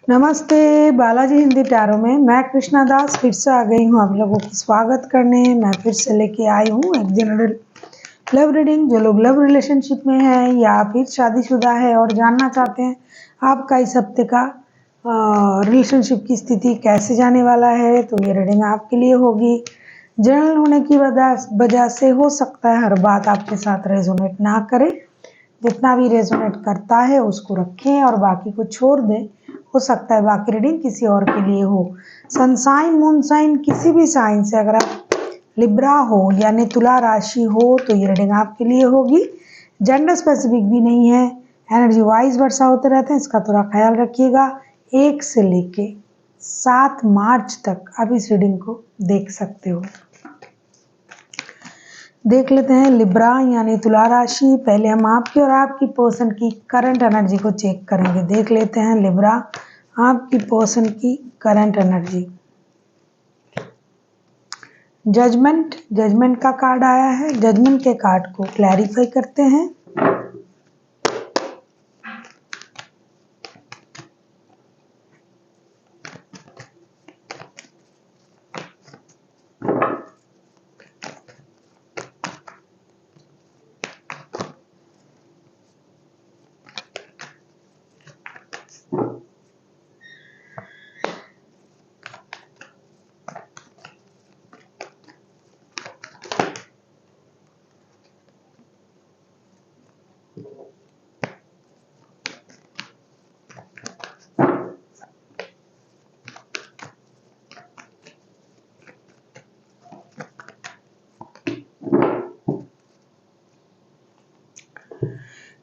नमस्ते बालाजी हिंदी टैरो में मैं कृष्णा दास फिर से आ गई हूँ आप लोगों को स्वागत करने। मैं फिर से लेके आई हूँ एक जनरल लव रीडिंग। जो लोग लव रिलेशनशिप में हैं या फिर शादीशुदा है और जानना चाहते हैं आपका इस हफ्ते का रिलेशनशिप की स्थिति कैसे जाने वाला है, तो ये रीडिंग आपके लिए होगी। जनरल होने की वजह से हो सकता है हर बात आपके साथ रेजोनेट ना करे। जितना भी रेजोनेट करता है उसको रखें और बाकी को छोड़ दें। हो सकता है बाकी रीडिंग किसी और के लिए हो। सनसाइन मून साइन किसी भी साइन से अगर आप लिब्रा हो यानी तुला राशि हो तो ये रीडिंग आपके लिए होगी। जेंडर स्पेसिफिक भी नहीं है, एनर्जी वाइज वर्षा होते रहते हैं, इसका थोड़ा ख्याल रखिएगा। 1 से लेके 7 मार्च तक आप इस रीडिंग को देख सकते हो। देख लेते हैं लिब्रा यानी तुला राशि। पहले हम आपकी और आपकी पर्सन की करंट एनर्जी को चेक करेंगे। देख लेते हैं लिब्रा आपकी पर्सन की करंट एनर्जी। जजमेंट का कार्ड आया है। जजमेंट के कार्ड को क्लैरिफाई करते हैं।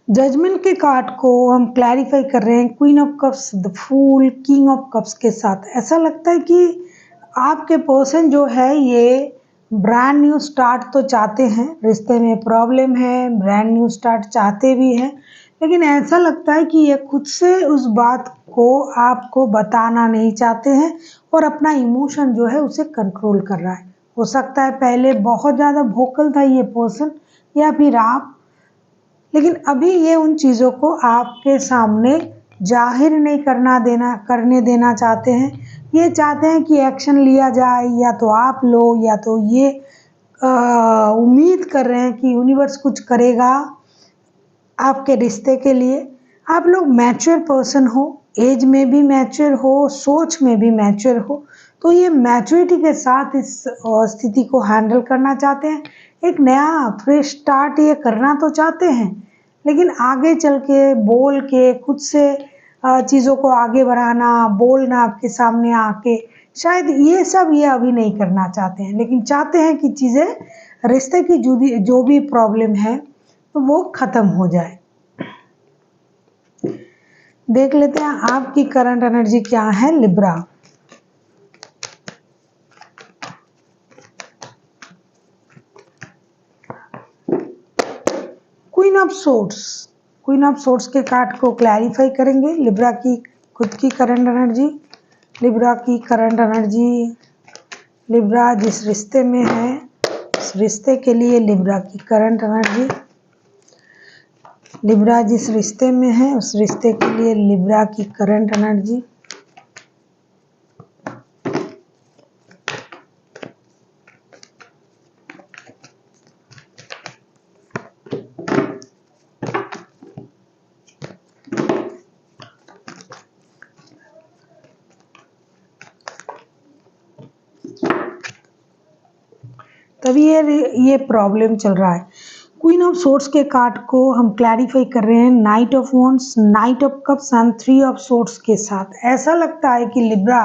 जजमेंट के कार्ड को हम क्लैरिफाई कर रहे हैं queen of cups, the fool, king of cups के साथ। ऐसा लगता है कि आपके पर्सन जो है ये ब्रांड न्यू स्टार्ट तो चाहते हैं, रिश्ते में प्रॉब्लम है, ब्रांड न्यू स्टार्ट चाहते भी हैं, लेकिन ऐसा लगता है कि ये खुद से उस बात को आपको बताना नहीं चाहते हैं और अपना इमोशन जो है उसे कंट्रोल कर रहा है। हो सकता है पहले बहुत ज़्यादा वोकल था ये पर्सन या फिर आप, लेकिन अभी ये उन चीज़ों को आपके सामने जाहिर नहीं करने देना चाहते हैं। ये चाहते हैं कि एक्शन लिया जाए, या तो आप लो या तो ये उम्मीद कर रहे हैं कि यूनिवर्स कुछ करेगा आपके रिश्ते के लिए। आप लोग मैच्योर पर्सन हो, एज में भी मैच्योर हो, सोच में भी मैच्योर हो, तो ये मैच्योरिटी के साथ इस स्थिति को हैंडल करना चाहते हैं। एक नया फ्रेश स्टार्ट ये करना तो चाहते हैं, लेकिन आगे चल के बोल के खुद से चीज़ों को आगे बढ़ाना, बोलना आपके सामने आके, शायद ये सब ये अभी नहीं करना चाहते हैं, लेकिन चाहते हैं कि चीज़ें, रिश्ते की जो भी प्रॉब्लम है तो वो ख़त्म हो जाए। देख लेते हैं आपकी करंट एनर्जी क्या है लिब्रा। क्वीन ऑफ सोर्ट्स के कार्ड को क्लैरिफाई करेंगे। लिब्रा की खुद की करंट एनर्जी, लिब्रा की करंट एनर्जी, लिब्रा जिस रिश्ते में है उस रिश्ते के लिए लिब्रा की करंट एनर्जी, लिब्रा जिस रिश्ते में है उस रिश्ते के लिए लिब्रा की करंट एनर्जी। तभी ये प्रॉब्लम चल रहा है। क्वीन ऑफ सोर्ट्स के कार्ड को हम क्लैरिफाई कर रहे हैं night of wands, night of cups and 3 of sorts के साथ। ऐसा लगता है कि लिब्रा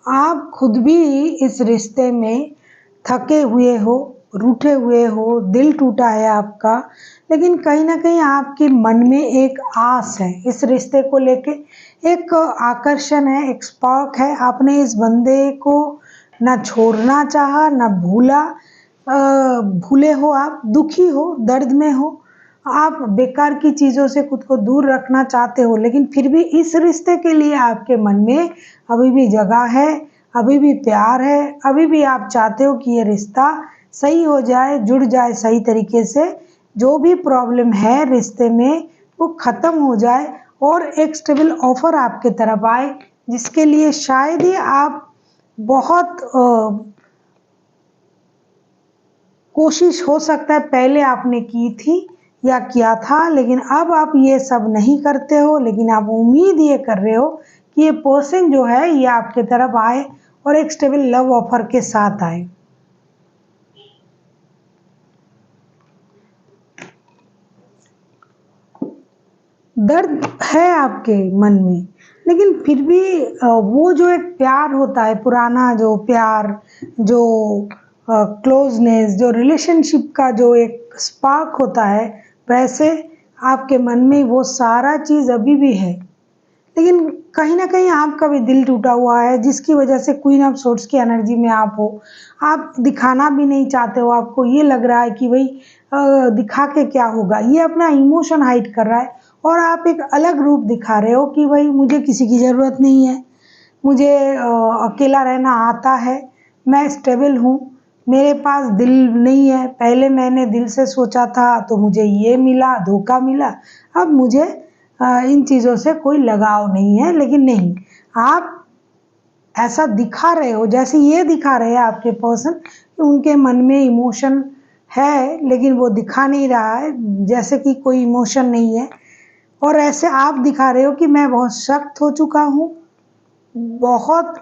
आप खुद भी इस रिश्ते में थके हुए हो, रूठे हुए हो, दिल टूटा है आपका, लेकिन कहीं ना कहीं आपके मन में एक आस है इस रिश्ते को लेके, एक आकर्षण है, एक स्पार्क है। आपने इस बंदे को ना छोड़ना चाहा ना भूला, भूले हो, आप दुखी हो, दर्द में हो, आप बेकार की चीज़ों से खुद को दूर रखना चाहते हो, लेकिन फिर भी इस रिश्ते के लिए आपके मन में अभी भी जगह है, अभी भी प्यार है, अभी भी आप चाहते हो कि ये रिश्ता सही हो जाए, जुड़ जाए सही तरीके से, जो भी प्रॉब्लम है रिश्ते में वो ख़त्म हो जाए और एक स्टेबल ऑफर आपके तरफ आए जिसके लिए शायद ही आप बहुत कोशिश हो सकता है पहले आपने की थी या किया था, लेकिन अब आप ये सब नहीं करते हो, लेकिन आप उम्मीद ये कर रहे हो कि ये पर्सन जो है ये आपके तरफ आए और एक स्टेबल लव ऑफर के साथ आए। दर्द है आपके मन में, लेकिन फिर भी वो जो एक प्यार होता है, पुराना जो प्यार, जो क्लोजनेस, जो रिलेशनशिप का जो एक स्पार्क होता है, वैसे आपके मन में वो सारा चीज़ अभी भी है। लेकिन कहीं न कहीं आपका भी दिल टूटा हुआ है, जिसकी वजह से क्वीन ऑफ सोर्ड्स की एनर्जी में आप हो। आप दिखाना भी नहीं चाहते हो, आपको ये लग रहा है कि भई दिखा के क्या होगा? ये अपना इमोशन हाइड कर रहा है और आप एक अलग रूप दिखा रहे हो कि भई मुझे किसी की ज़रूरत नहीं है, मुझे अकेला रहना आता है, मैं स्टेबल हूँ, मेरे पास दिल नहीं है, पहले मैंने दिल से सोचा था तो मुझे ये मिला, धोखा मिला, अब मुझे इन चीज़ों से कोई लगाव नहीं है। लेकिन नहीं, आप ऐसा दिखा रहे हो, जैसे ये दिखा रहे हैं आपके पर्सन कि उनके मन में इमोशन है, लेकिन वो दिखा नहीं रहा है, जैसे कि कोई इमोशन नहीं है। और ऐसे आप दिखा रहे हो कि मैं बहुत सख्त हो चुका हूँ, बहुत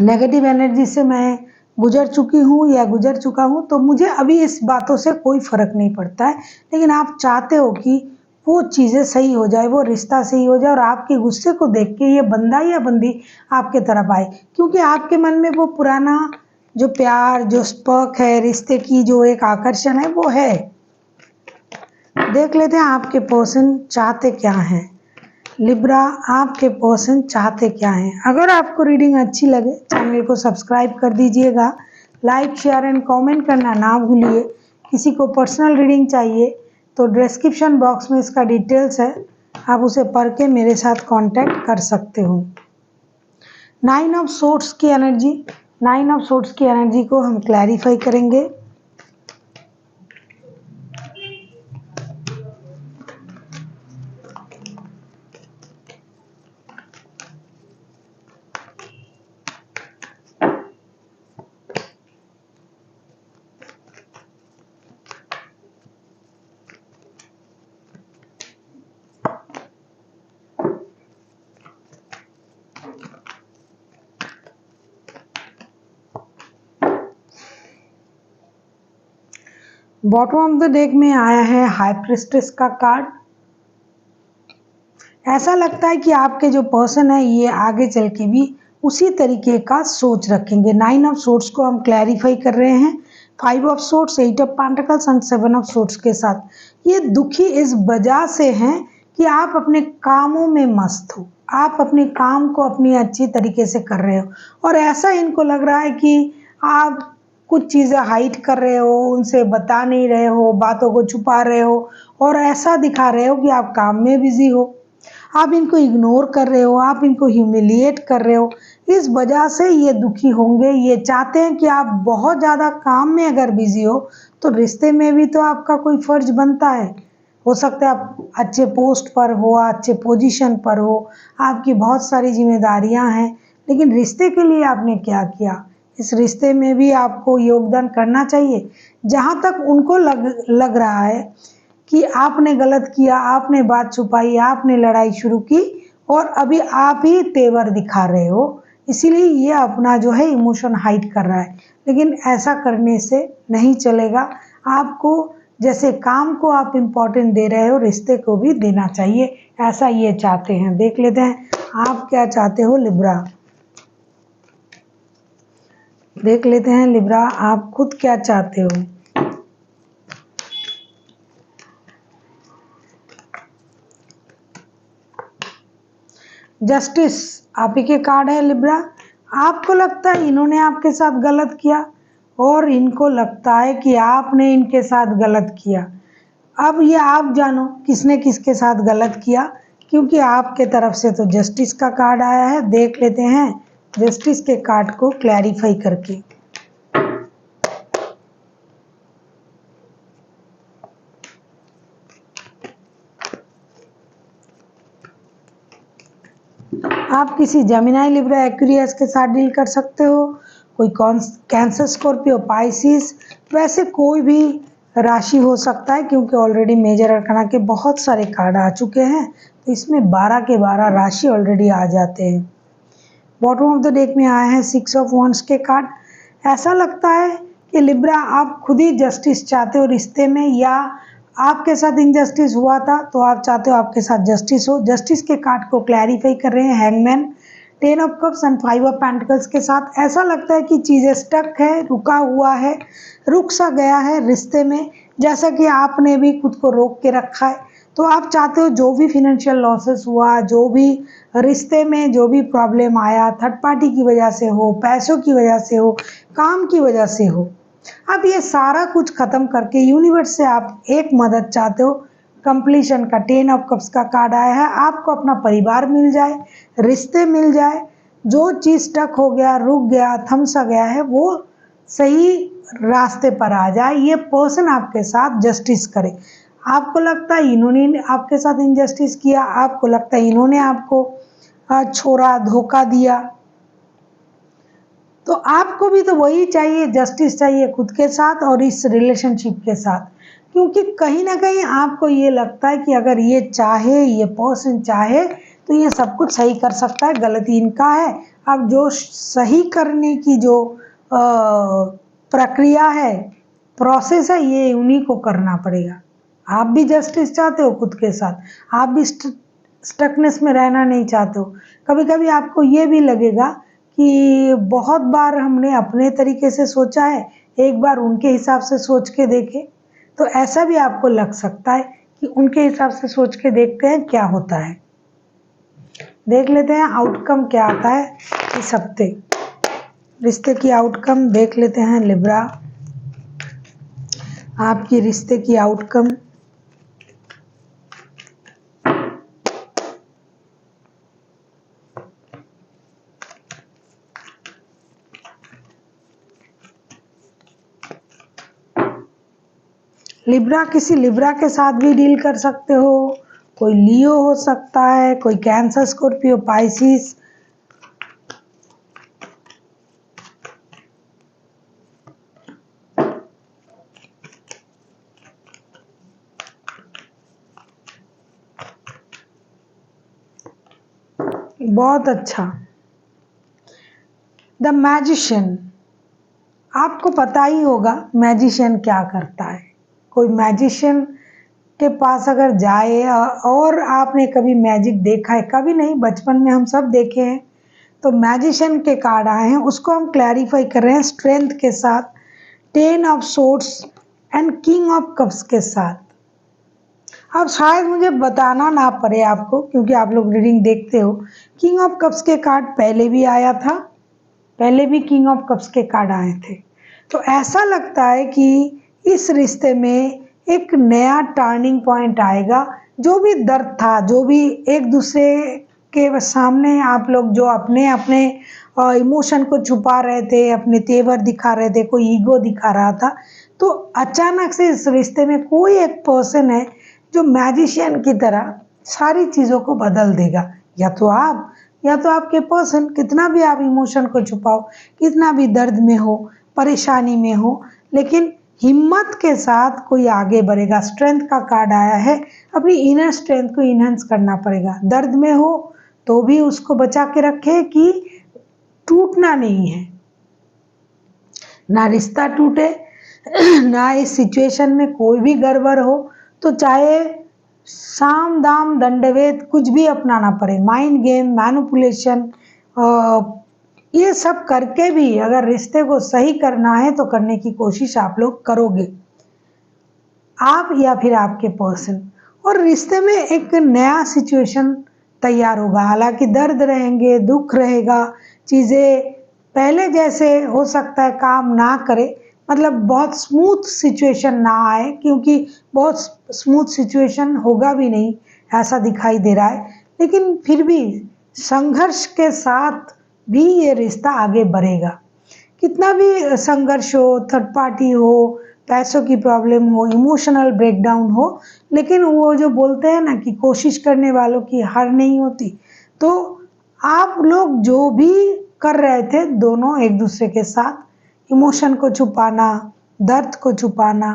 नेगेटिव एनर्जी से मैं गुजर चुकी हूँ या गुजर चुका हूँ, तो मुझे अभी इस बातों से कोई फ़र्क नहीं पड़ता है। लेकिन आप चाहते हो कि वो चीज़ें सही हो जाए, वो रिश्ता सही हो जाए और आपके गुस्से को देख के ये बंदा या बंदी आपके तरफ आए, क्योंकि आपके मन में वो पुराना जो प्यार, जो स्पर्क है, रिश्ते की जो एक आकर्षण है, वो है। देख लेते हैं आपके पर्सन चाहते क्या हैं। लिब्रा, आपके पर्सन चाहते क्या हैं? अगर आपको रीडिंग अच्छी लगे, चैनल को सब्सक्राइब कर दीजिएगा, लाइक, शेयर एंड कमेंट करना ना भूलिए। किसी को पर्सनल रीडिंग चाहिए तो डिस्क्रिप्शन बॉक्स में इसका डिटेल्स है, आप उसे पढ़ के मेरे साथ कांटेक्ट कर सकते हो। 9 ऑफ सोर्ड्स की एनर्जी, 9 ऑफ सोर्ड्स की एनर्जी को हम क्लैरिफाई करेंगे। बॉटम ऑफ द डेक में आया है हाई प्रिस्टेस का कार्ड। ऐसा लगता है कि आपके जो पर्सन है ये आगे चल के भी उसी तरीके का सोच रखेंगे। 9 ऑफ सोर्ड्स को हम क्लैरिफाई कर रहे हैं 5 of swords, 8 of pentacles and 7 of swords के साथ। ये दुखी इस वजह से हैं कि आप अपने कामों में मस्त हो, आप अपने काम को अपनी अच्छी तरीके से कर रहे हो और ऐसा इनको लग रहा है कि आप कुछ चीज़ें हाइड कर रहे हो, उनसे बता नहीं रहे हो, बातों को छुपा रहे हो और ऐसा दिखा रहे हो कि आप काम में बिजी हो। आप इनको इग्नोर कर रहे हो, आप इनको ह्यूमिलिएट कर रहे हो, इस वजह से ये दुखी होंगे। ये चाहते हैं कि आप बहुत ज़्यादा काम में अगर बिजी हो तो रिश्ते में भी तो आपका कोई फ़र्ज बनता है। हो सकता है आप अच्छे पोस्ट पर हो, अच्छे पोजीशन पर हो, आपकी बहुत सारी जिम्मेदारियां हैं, लेकिन रिश्ते के लिए आपने क्या किया? इस रिश्ते में भी आपको योगदान करना चाहिए। जहाँ तक उनको लग रहा है कि आपने गलत किया, आपने बात छुपाई, आपने लड़ाई शुरू की और अभी आप ही तेवर दिखा रहे हो, इसीलिए ये अपना जो है इमोशन हाइड कर रहा है। लेकिन ऐसा करने से नहीं चलेगा। आपको जैसे काम को आप इम्पोर्टेंट दे रहे हो, रिश्ते को भी देना चाहिए, ऐसा ये चाहते हैं। देख लेते हैं आप क्या चाहते हो लिब्रा। देख लेते हैं लिब्रा, आप खुद क्या चाहते हो। जस्टिस आप ही के कार्ड है लिब्रा। आपको लगता है इन्होंने आपके साथ गलत किया और इनको लगता है कि आपने इनके साथ गलत किया। अब ये आप जानो किसने किसके साथ गलत किया, क्योंकि आपके तरफ से तो जस्टिस का कार्ड आया है। देख लेते हैं जस्टिस के कार्ड को क्लैरिफाई करके। आप किसी जेमिनी, लिब्रा, एक्वेरियस के साथ डील कर सकते हो, कोई कैंसर, स्कॉर्पियो, पाइसिस, वैसे कोई भी राशि हो सकता है, क्योंकि ऑलरेडी मेजर अरकाना के बहुत सारे कार्ड आ चुके हैं, तो इसमें 12 के 12 राशि ऑलरेडी आ जाते हैं। बॉटम ऑफ द डेक में आए हैं 6 ऑफ वंड्स के कार्ड। ऐसा लगता है कि लिब्रा आप खुद ही जस्टिस चाहते हो रिश्ते में, या आपके साथ इनजस्टिस हुआ था तो आप चाहते हो आपके साथ जस्टिस हो। जस्टिस के कार्ड को क्लैरिफाई कर रहे हैं hangman, 10 of cups and 5 of pentacles के साथ। ऐसा लगता है कि चीज़ें स्टक है, रुका हुआ है, रुक सा गया है रिश्ते में, जैसा कि आपने भी खुद को रोक के रखा है। तो आप चाहते हो जो भी फिनेंशियल लॉसेस हुआ, जो भी रिश्ते में जो भी प्रॉब्लम आया, थर्ड पार्टी की वजह से हो, पैसों की वजह से हो, काम की वजह से हो, अब ये सारा कुछ ख़त्म करके यूनिवर्स से आप एक मदद चाहते हो, कंप्लीशन का। 10 ऑफ कप्स का कार्ड आया है, आपको अपना परिवार मिल जाए, रिश्ते मिल जाए, जो चीज़ स्टक हो गया, रुक गया, थम सा गया है, वो सही रास्ते पर आ जाए, ये पर्सन आपके साथ जस्टिस करे। आपको लगता है इन्होंने आपके साथ इनजस्टिस किया, आपको लगता है इन्होंने आपको छोड़ा, धोखा दिया, तो आपको भी तो वही चाहिए, जस्टिस चाहिए खुद के साथ और इस रिलेशनशिप के साथ। क्योंकि कहीं ना कहीं आपको ये लगता है कि अगर ये चाहे, ये पर्सन चाहे, तो ये सब कुछ सही कर सकता है, गलती इनका है। अब जो सही करने की जो प्रक्रिया है, प्रोसेस है, ये उन्हीं को करना पड़ेगा। आप भी जस्टिस चाहते हो खुद के साथ, आप भी स्टकनेस में रहना नहीं चाहते हो। कभी कभी आपको ये भी लगेगा कि बहुत बार हमने अपने तरीके से सोचा है, एक बार उनके हिसाब से सोच के देखें। तो ऐसा भी आपको लग सकता है कि उनके हिसाब से सोच के देखते हैं क्या होता है। देख लेते हैं आउटकम क्या आता है इस हफ्ते, रिश्ते की आउटकम देख लेते हैं लिब्रा। आपकी रिश्ते की आउटकम, लिब्रा किसी लिब्रा के साथ भी डील कर सकते हो, कोई लियो हो सकता है, कोई कैंसर, स्कॉर्पियो, पाइसिस। बहुत अच्छा। द मैजिशियन, आपको पता ही होगा मैजिशियन क्या करता है। कोई मैजिशियन के पास अगर जाए और आपने कभी मैजिक देखा है, कभी नहीं, बचपन में हम सब देखे हैं, तो मैजिशियन के कार्ड आए हैं, उसको हम क्लैरिफाई कर रहे हैं स्ट्रेंथ के साथ, 10 of swords and king of cups के साथ। अब शायद मुझे बताना ना पड़े आपको, क्योंकि आप लोग रीडिंग देखते हो। किंग ऑफ कप्स के कार्ड पहले भी आया था, पहले भी किंग ऑफ कप्स के कार्ड आए थे। तो ऐसा लगता है कि इस रिश्ते में एक नया टर्निंग पॉइंट आएगा। जो भी दर्द था, जो भी एक दूसरे के सामने आप लोग जो अपने अपने इमोशन को छुपा रहे थे, अपने तेवर दिखा रहे थे, कोई ईगो दिखा रहा था, तो अचानक से इस रिश्ते में कोई एक पर्सन है जो मैजिशियन की तरह सारी चीज़ों को बदल देगा। या तो आप, या तो आपके पर्सन। कितना भी आप इमोशन को छुपाओ, कितना भी दर्द में हो, परेशानी में हो, लेकिन हिम्मत के साथ कोई आगे बढ़ेगा। स्ट्रेंथ का कार्ड आया है, अपनी इनर स्ट्रेंथ को इनहेंस करना पड़ेगा। दर्द में हो तो भी उसको बचा के रखे कि टूटना नहीं है, ना रिश्ता टूटे, ना इस सिचुएशन में कोई भी गड़बड़ हो, तो चाहे साम दाम दंडभेद कुछ भी अपनाना पड़े, माइंड गेम, मैनिपुलेशन, ये सब करके भी अगर रिश्ते को सही करना है तो करने की कोशिश आप लोग करोगे, आप या फिर आपके पर्सन। और रिश्ते में एक नया सिचुएशन तैयार होगा। हालांकि दर्द रहेंगे, दुख रहेगा, चीज़ें पहले जैसे हो सकता है काम ना करे, मतलब बहुत स्मूथ सिचुएशन ना आए, क्योंकि बहुत स्मूथ सिचुएशन होगा भी नहीं ऐसा दिखाई दे रहा है। लेकिन फिर भी संघर्ष के साथ भी ये रिश्ता आगे बढ़ेगा। कितना भी संघर्ष हो, थर्ड पार्टी हो, पैसों की प्रॉब्लम हो, इमोशनल ब्रेकडाउन हो, लेकिन वो जो बोलते हैं ना कि कोशिश करने वालों की हार नहीं होती, तो आप लोग जो भी कर रहे थे दोनों एक दूसरे के साथ, इमोशन को छुपाना, दर्द को छुपाना,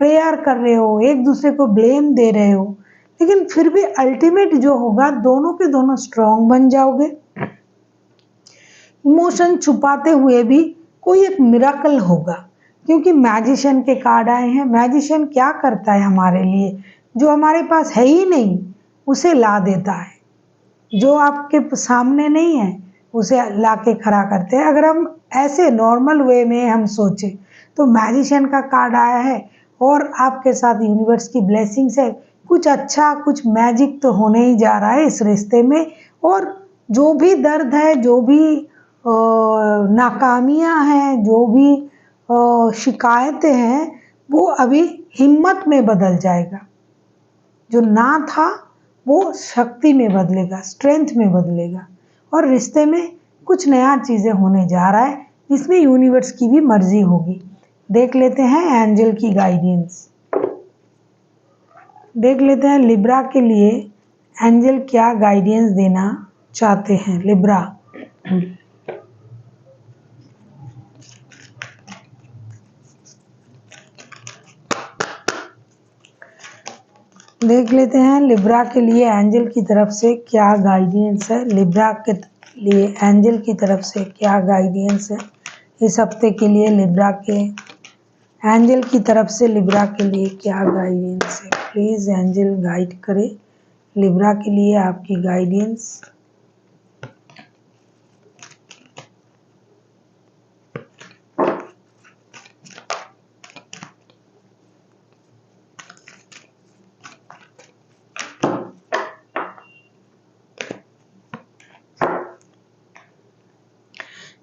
प्रेयर कर रहे हो, एक दूसरे को ब्लेम दे रहे हो, लेकिन फिर भी अल्टीमेट जो होगा दोनों के दोनों स्ट्रांग बन जाओगे। इमोशन छुपाते हुए भी कोई एक मिराकल होगा, क्योंकि मैजिशियन के कार्ड आए हैं। मैजिशियन क्या करता है हमारे लिए, जो हमारे पास है ही नहीं उसे ला देता है, जो आपके सामने नहीं है उसे ला के खड़ा करते हैं। अगर हम ऐसे नॉर्मल वे में हम सोचें तो मैजिशियन का कार्ड आया है और आपके साथ यूनिवर्स की ब्लेसिंग्स है। कुछ अच्छा, कुछ मैजिक तो होने ही जा रहा है इस रिश्ते में। और जो भी दर्द है, जो भी नाकामियां हैं, जो भी शिकायतें हैं, वो अभी हिम्मत में बदल जाएगा। जो ना था वो शक्ति में बदलेगा, स्ट्रेंथ में बदलेगा, और रिश्ते में कुछ नया चीज़ें होने जा रहा है जिसमें यूनिवर्स की भी मर्जी होगी। देख लेते हैं एंजल की गाइडेंस। देख लेते हैं लिब्रा के लिए एंजल क्या गाइडेंस देना चाहते हैं। लिब्रा, देख लेते हैं लिब्रा के लिए एंजल की तरफ से क्या गाइडेंस है। लिब्रा के लिए एंजल की तरफ से क्या गाइडेंस है इस हफ्ते के लिए। लिब्रा के एंजल की तरफ से लिब्रा के लिए क्या गाइडेंस है। प्लीज़ एंजल गाइड करें लिब्रा के लिए आपकी guidance.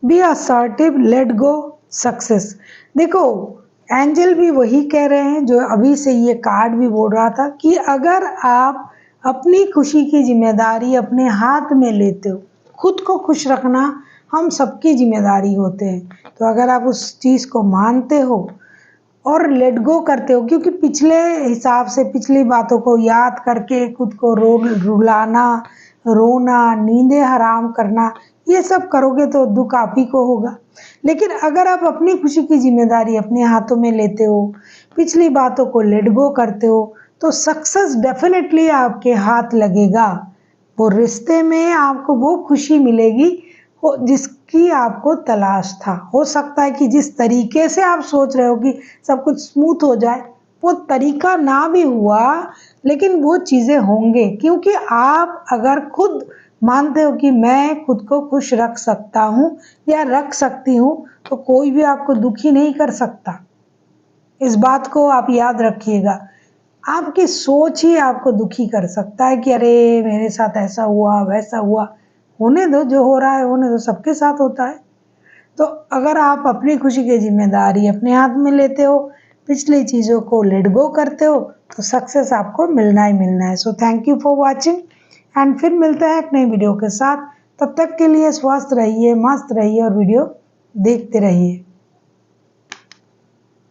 Be assertive, let go, success. देखो एंजल भी वही कह रहे हैं जो अभी से ये कार्ड भी बोल रहा था कि अगर आप अपनी खुशी की जिम्मेदारी अपने हाथ में लेते हो, खुद को खुश रखना हम सबकी जिम्मेदारी होते हैं, तो अगर आप उस चीज़ को मानते हो और लेट गो करते हो, क्योंकि पिछले हिसाब से पिछली बातों को याद करके खुद को रुलाना, रोना, नींदें हराम करना, ये सब करोगे तो दुख आप ही को होगा। लेकिन अगर आप अपनी खुशी की जिम्मेदारी अपने हाथों में लेते हो, पिछली बातों को लेट गो करते हो, तो सक्सेस डेफिनेटली आपके हाथ लगेगा। वो रिश्ते में आपको वो खुशी मिलेगी जिसकी आपको तलाश था। हो सकता है कि जिस तरीके से आप सोच रहे हो कि सब कुछ स्मूथ हो जाए, वो तरीका ना भी हुआ, लेकिन वो चीज़ें होंगे, क्योंकि आप अगर खुद मानते हो कि मैं खुद को खुश रख सकता हूँ या रख सकती हूँ, तो कोई भी आपको दुखी नहीं कर सकता। इस बात को आप याद रखिएगा। आपकी सोच ही आपको दुखी कर सकता है कि अरे मेरे साथ ऐसा हुआ, वैसा हुआ। होने दो, जो हो रहा है होने दो, सबके साथ होता है। तो अगर आप अपनी खुशी की जिम्मेदारी अपने हाथ में लेते हो, पिछली चीज़ों को लेट गो करते हो, तो सक्सेस आपको मिलना ही मिलना है। So thank you for watching and फिर मिलते हैं एक नई वीडियो के साथ। तब तक के लिए स्वस्थ रहिए, मस्त रहिए और वीडियो देखते रहिए।